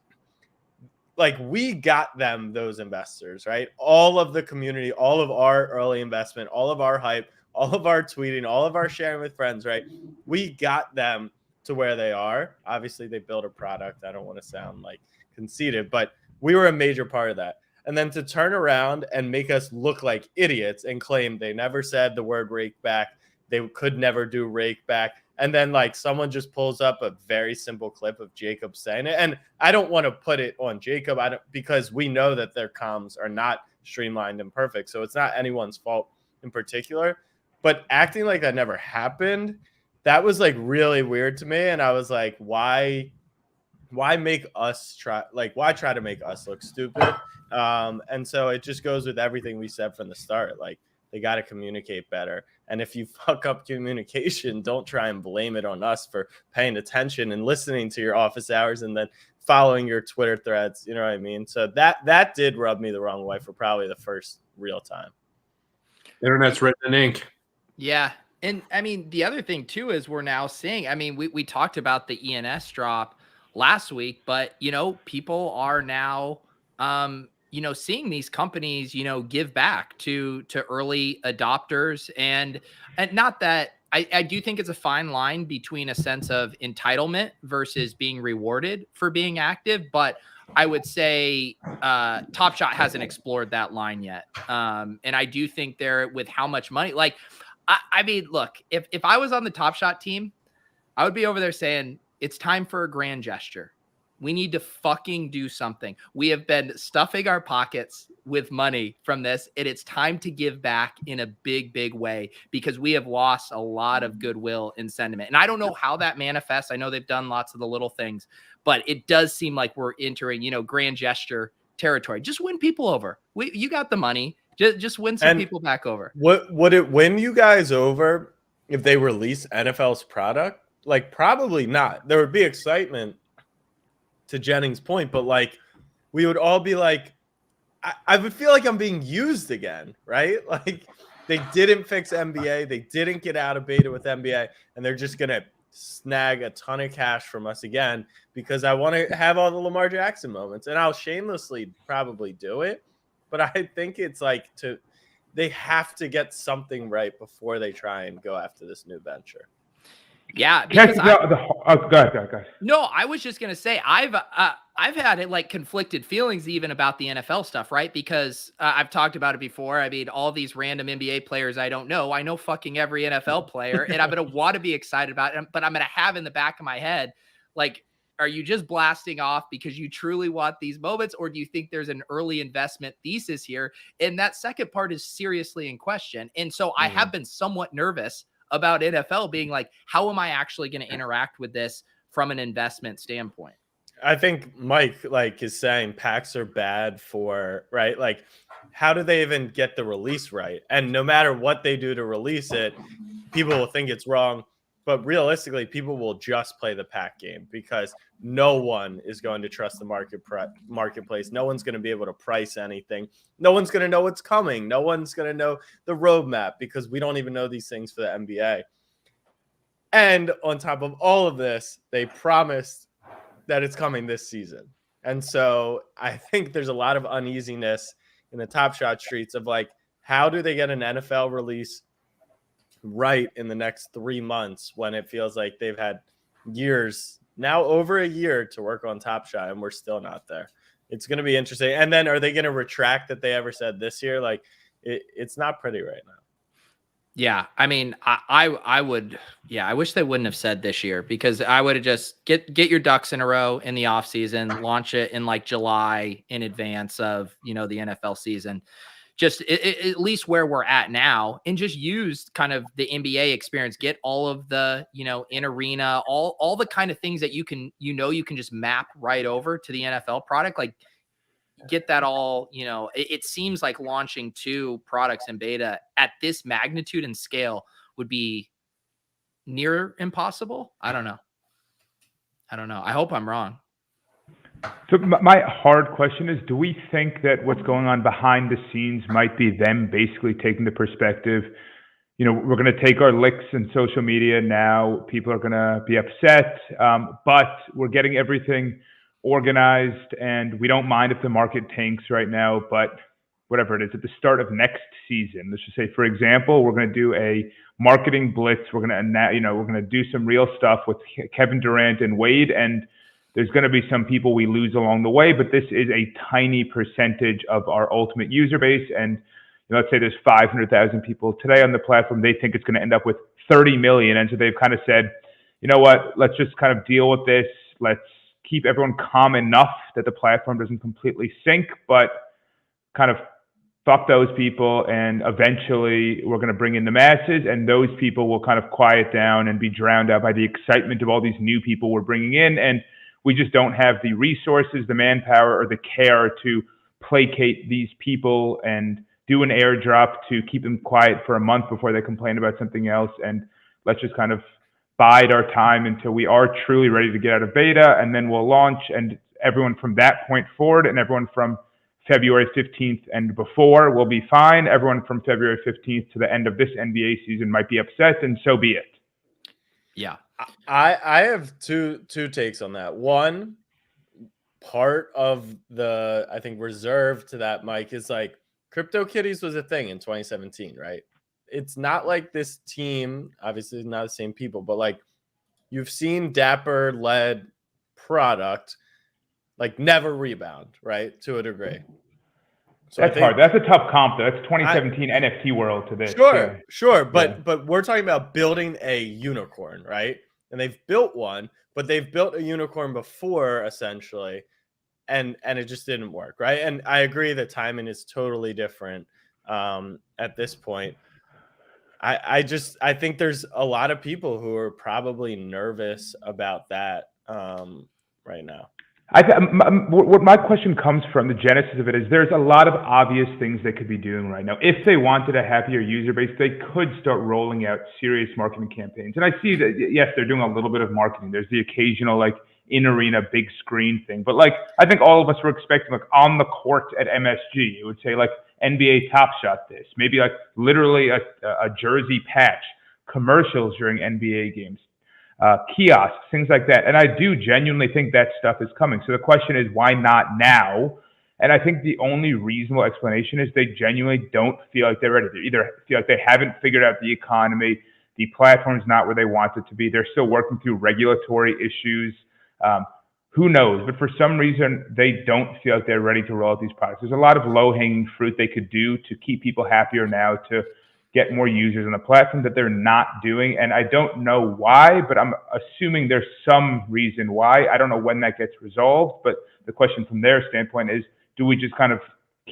like, we got them those investors, right? All of the community, all of our early investment, all of our hype, all of our tweeting, all of our sharing with friends, right? We got them to where they are. Obviously, they built a product. I don't want to sound like conceited, but we were a major part of that. And then to turn around and make us look like idiots and claim they never said the word rake back, they could never do rake back. And then, like, someone just pulls up a very simple clip of Jacob saying it. And I don't want to put it on Jacob, because we know that their comms are not streamlined and perfect. So it's not anyone's fault in particular. But acting like that never happened, that was, like, really weird to me. And I was like, why make us why try to make us look stupid? And so it just goes with everything we said from the start. Like, they got to communicate better. And if you fuck up communication, don't try and blame it on us for paying attention and listening to your office hours and then following your Twitter threads. You know what I mean? So that did rub me the wrong way for probably the first real time. Internet's written in ink. Yeah. And I mean, the other thing too is we're now seeing, I mean, we talked about the ENS drop last week, but people are now seeing these companies, give back to early adopters, and not that I do think it's a fine line between a sense of entitlement versus being rewarded for being active. But I would say Top Shot hasn't explored that line yet. And I do think they're, with how much money, like, I mean, look, if I was on the Top Shot team, I would be over there saying, it's time for a grand gesture. We need to fucking do something. We have been stuffing our pockets with money from this, and it's time to give back in a big, big way, because we have lost a lot of goodwill and sentiment. And I don't know how that manifests. I know they've done lots of the little things, but it does seem like we're entering, grand gesture territory. Just win people over. You got the money. Just win some people back over. Would it win you guys over if they release NFL's product? Like, probably not. There would be excitement, to Jennings' point, but, like, we would all be like, I would feel like I'm being used again, right? Like, they didn't fix NBA, they didn't get out of beta with NBA, and they're just gonna snag a ton of cash from us again because I want to have all the Lamar Jackson moments, and I'll shamelessly probably do it, but I think it's like, they have to get something right before they try and go after this new venture. Yeah, because go ahead. No, I was just gonna say I've had it, like, conflicted feelings even about the NFL stuff, right? Because I've talked about it before. I mean, all these random NBA players I don't know. I know fucking every NFL player, and I'm gonna want to be excited about it, but I'm gonna have in the back of my head, like, are you just blasting off because you truly want these moments, or do you think there's an early investment thesis here? And that second part is seriously in question. And so I have been somewhat nervous about NFL being like, how am I actually going to interact with this from an investment standpoint? I think Mike, like, is saying packs are bad for, right? Like, how do they even get the release right? And no matter what they do to release it, people will think it's wrong. But realistically, people will just play the pack game because no one is going to trust the marketplace. No one's going to be able to price anything. No one's going to know what's coming. No one's going to know the roadmap because we don't even know these things for the NBA. And on top of all of this, they promised that it's coming this season. And so I think there's a lot of uneasiness in the Top Shot streets of, like, how do they get an NFL release right in the next 3 months when it feels like they've had years, now over a year, to work on Top Shot, and we're still not there? It's going to be interesting. And then are they going to retract that they ever said this year? Like, it's not pretty right now. Yeah, I mean, I would, yeah, I wish they wouldn't have said this year, because I would have just get your ducks in a row in the off season, launch it in like July in advance of, the NFL season, just at least where we're at now, and just use kind of the NBA experience, get all of the, in arena, all the kind of things that you can, you can just map right over to the NFL product. Like, get that all, it seems like launching 2 products in beta at this magnitude and scale would be near impossible. I don't know. I hope I'm wrong. So my hard question is, do we think that what's going on behind the scenes might be them basically taking the perspective, we're going to take our licks in social media now, people are going to be upset, but we're getting everything organized and we don't mind if the market tanks right now, but whatever it is, at the start of next season, let's just say, for example, we're going to do a marketing blitz, we're going to do some real stuff with Kevin Durant and Wade, and there's going to be some people we lose along the way, but this is a tiny percentage of our ultimate user base. And let's say there's 500,000 people today on the platform. They think it's going to end up with 30 million. And so they've kind of said, you know what, let's just kind of deal with this. Let's keep everyone calm enough that the platform doesn't completely sink, but kind of fuck those people. And eventually we're going to bring in the masses, and those people will kind of quiet down and be drowned out by the excitement of all these new people we're bringing in. And we just don't have the resources, the manpower, or the care to placate these people and do an airdrop to keep them quiet for a month before they complain about something else. And let's just kind of bide our time until we are truly ready to get out of beta, and then we'll launch. And everyone from that point forward, and everyone from February 15th and before, will be fine. Everyone from February 15th to the end of this NBA season might be upset, and so be it. Yeah. I have two takes on that. One, part of the, I think, reserve to that, Mike, is like CryptoKitties was a thing in 2017, right? It's not like this team, obviously not the same people, but like you've seen Dapper led product like never rebound, right? To a degree. So that's hard. That's a tough comp, though. That's 2017 NFT world to this. Sure. But we're talking about building a unicorn, right? And they've built one, but they've built a unicorn before, essentially, and it just didn't work, right? And I agree that timing is totally different at this point. I think there's a lot of people who are probably nervous about that right now. What my question comes from, the genesis of it, is there's a lot of obvious things they could be doing right now. If they wanted a happier user base, they could start rolling out serious marketing campaigns. And I see that, yes, they're doing a little bit of marketing. There's the occasional like in-arena big screen thing. But like, I think all of us were expecting like on the court at MSG, it would say like NBA Top Shot this, maybe like literally a jersey patch, commercials during NBA games. Kiosks, things like that. And I do genuinely think that stuff is coming. So the question is, why not now? And I think the only reasonable explanation is they genuinely don't feel like they're ready. They either feel like they haven't figured out the economy, the platform's not where they want it to be, they're still working through regulatory issues. Who knows? But for some reason, they don't feel like they're ready to roll out these products. There's a lot of low-hanging fruit they could do to keep people happier now, to get more users on the platform, that they're not doing. And I don't know why, but I'm assuming there's some reason why. I don't know when that gets resolved, but the question from their standpoint is, do we just kind of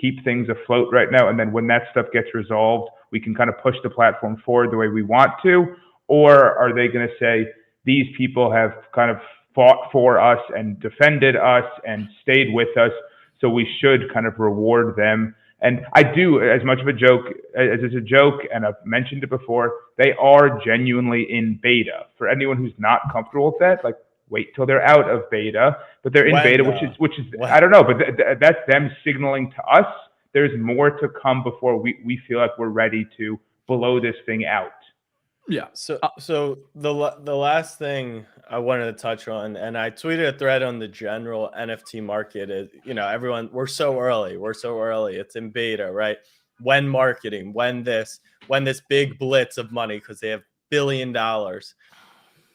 keep things afloat right now, and then when that stuff gets resolved, we can kind of push the platform forward the way we want to? Or are they going to say, these people have kind of fought for us and defended us and stayed with us, so we should kind of reward them? And I do, as much of a joke as it's a joke, and I've mentioned it before, they are genuinely in beta. For anyone who's not comfortable with that, like, wait till they're out of beta. But they're in beta, which is I don't know, but that's them signaling to us there's more to come before we feel like we're ready to blow this thing out. Yeah. So the last thing I wanted to touch on, and I tweeted a thread on the general NFT market, is, everyone, we're so early. It's in beta, right? when marketing, when this big blitz of money, because they have $1 billion.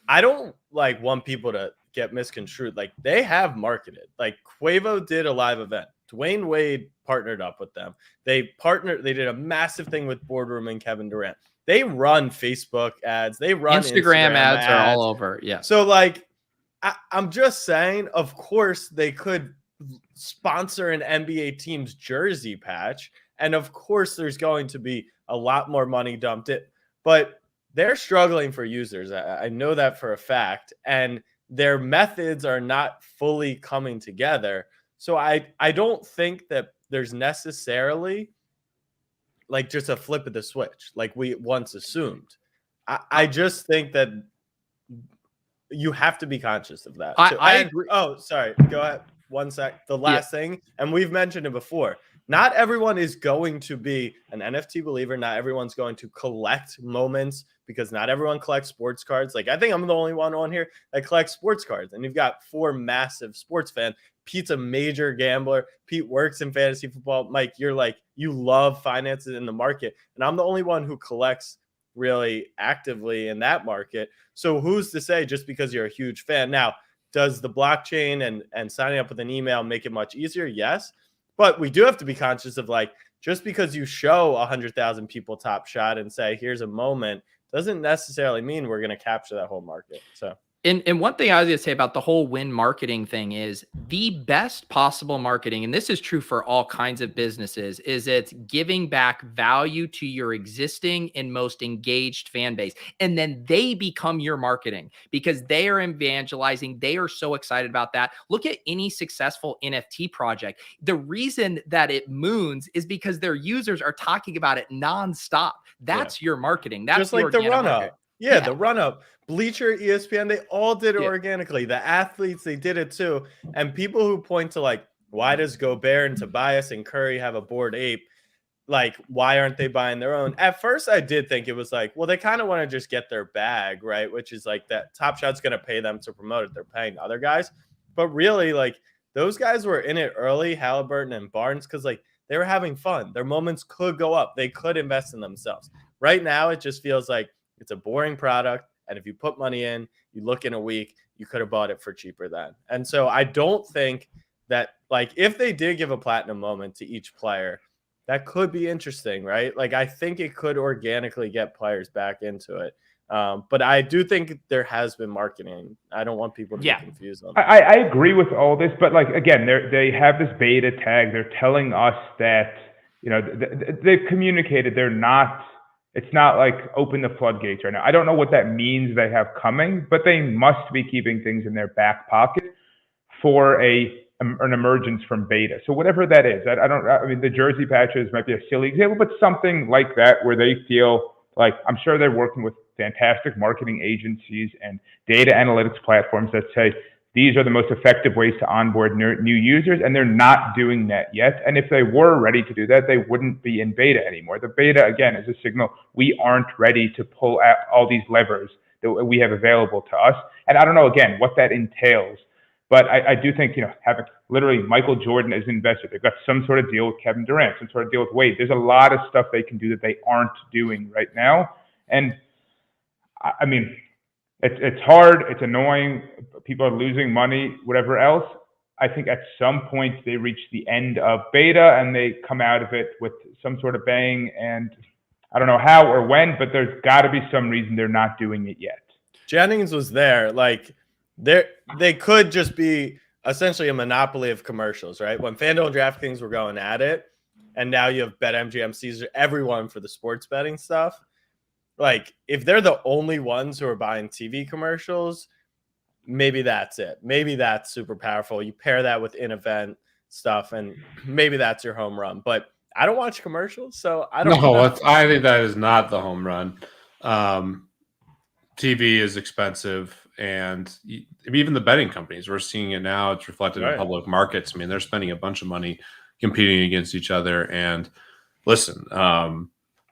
I don't like want people to get misconstrued. Like, they have marketed. Like, Quavo did a live event. Dwayne Wade partnered up with them. They did a massive thing with Boardroom and Kevin Durant. They run Facebook ads. They run Instagram ads are all over. Yeah. So like, I'm just saying, of course they could sponsor an NBA team's jersey patch. And of course there's going to be a lot more money dumped in, but they're struggling for users. I know that for a fact. And their methods are not fully coming together. So I don't think that there's necessarily like just a flip of the switch like we once assumed. I just think that you have to be conscious of that. I agree. Oh, sorry. Go ahead. One sec. The last thing, and we've mentioned it before. Not everyone is going to be an NFT believer. Not everyone's going to collect moments because not everyone collects sports cards. Like, I think I'm the only one on here that collects sports cards. And you've got 4 massive sports fans. Pete's a major gambler. Pete works in fantasy football. Mike, you're like, you love finances in the market. And I'm the only one who collects really actively in that market. So who's to say just because you're a huge fan? Now, does the blockchain and signing up with an email make it much easier? Yes. But we do have to be conscious of like, just because you show 100,000 people Top Shot and say, here's a moment, doesn't necessarily mean we're going to capture that whole market. So. And one thing I was going to say about the whole win marketing thing is the best possible marketing, and this is true for all kinds of businesses, is it's giving back value to your existing and most engaged fan base. And then they become your marketing because they are evangelizing. They are so excited about that. Look at any successful NFT project. The reason that it moons is because their users are talking about it nonstop. That's your marketing. That's just like the run-up. Yeah, the run-up. Bleacher, ESPN, they all did it organically. The athletes, they did it too. And people who point to like, why does Gobert and Tobias and Curry have a Bored Ape? Like, why aren't they buying their own? At first, I did think it was like, well, they kind of want to just get their bag, right? Which is like that Top Shot's going to pay them to promote it. They're paying other guys. But really, like, those guys were in it early, Halliburton and Barnes, because like they were having fun. Their moments could go up. They could invest in themselves. Right now, it just feels like it's a boring product. And if you put money in, you look in a week, you could have bought it for cheaper then. And so I don't think that, like, if they did give a platinum moment to each player, that could be interesting, right? Like, I think it could organically get players back into it. But I do think there has been marketing. I don't want people to be confused on that. I agree with all this, but like, again, they have this beta tag. They're telling us that, you know, they've communicated they're not. It's not like open the floodgates right now. I don't know what that means they have coming, but they must be keeping things in their back pocket for an emergence from beta. So whatever that is, I mean, the jersey patches might be a silly example, but something like that where they feel like, I'm sure they're working with fantastic marketing agencies and data analytics platforms that say, these are the most effective ways to onboard new users, and they're not doing that yet. And if they were ready to do that, they wouldn't be in beta anymore. The beta, again, is a signal we aren't ready to pull out all these levers that we have available to us. And I don't know, again, what that entails. But I do think, you know, having literally Michael Jordan as an investor, they've got some sort of deal with Kevin Durant, some sort of deal with Wade. There's a lot of stuff they can do that they aren't doing right now. And I mean, it's hard, it's annoying, people are losing money, whatever else. I think at some point they reach the end of beta and they come out of it with some sort of bang, and I don't know how or when, but there's got to be some reason they're not doing it yet. Jennings was there. Like, they could just be essentially a monopoly of commercials, right? When FanDuel and DraftKings were going at it, and now you have BetMGM, Caesar, everyone for the sports betting stuff. Like, if they're the only ones who are buying TV commercials, maybe that's it. Maybe that's super powerful. You pair that with in-event stuff, and maybe that's your home run. But I don't watch commercials, so I don't know. I think that is not the home run. TV is expensive, and even the betting companies, we're seeing it now. It's reflected in public markets. I mean, they're spending a bunch of money competing against each other. And listen,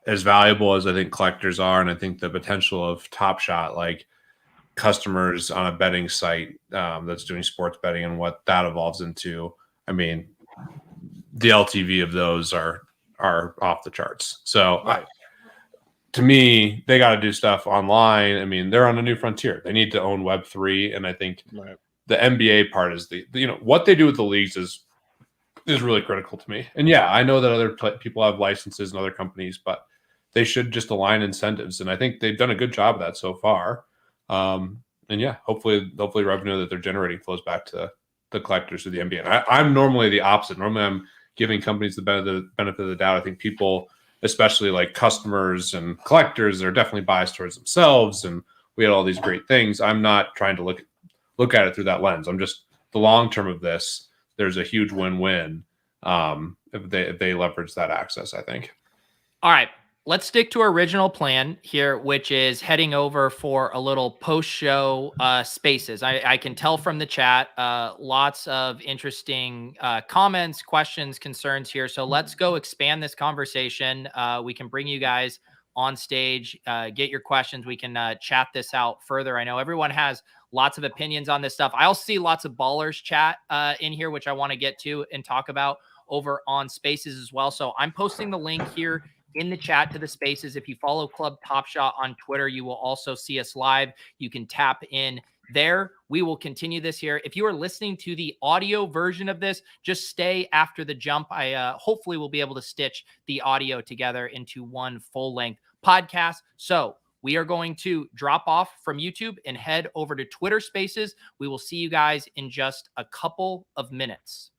as valuable as I think collectors are, and I think the potential of Top Shot, like customers on a betting site that's doing sports betting and what that evolves into, I mean, the LTV of those are are off the charts. So Right. to me, they got to do stuff online. I mean, they're on a new frontier. They need to own Web3, and I think the NBA part is the what they do with the leagues is really critical to me. And yeah, I know that other people have licenses and other companies, but they should just align incentives, and I think they've done a good job of that so far. And yeah, hopefully revenue that they're generating flows back to the collectors of the NBA. And I'm normally the opposite. Normally, I'm giving companies the benefit of the doubt. I think people, especially like customers and collectors, are definitely biased towards themselves. And we had all these great things. I'm not trying to look at it through that lens. I'm just the long term of this. There's a huge win-win if they leverage that access, I think. All right. Let's stick to our original plan here, which is heading over for a little post-show spaces. I can tell from the chat, lots of interesting comments, questions, concerns here. So let's go expand this conversation. We can bring you guys on stage, get your questions. We can chat this out further. I know everyone has lots of opinions on this stuff. I also see lots of ballers chat in here, which I want to get to and talk about over on spaces as well. So I'm posting the link here in the chat to the spaces. If you follow Club Top Shot on Twitter, you will also see us live. You can tap in there. We will continue this here. If you are listening to the audio version of this, just stay after the jump. I hopefully will be able to stitch the audio together into one full-length podcast. So we are going to drop off from YouTube and head over to Twitter Spaces. We will see you guys in just a couple of minutes.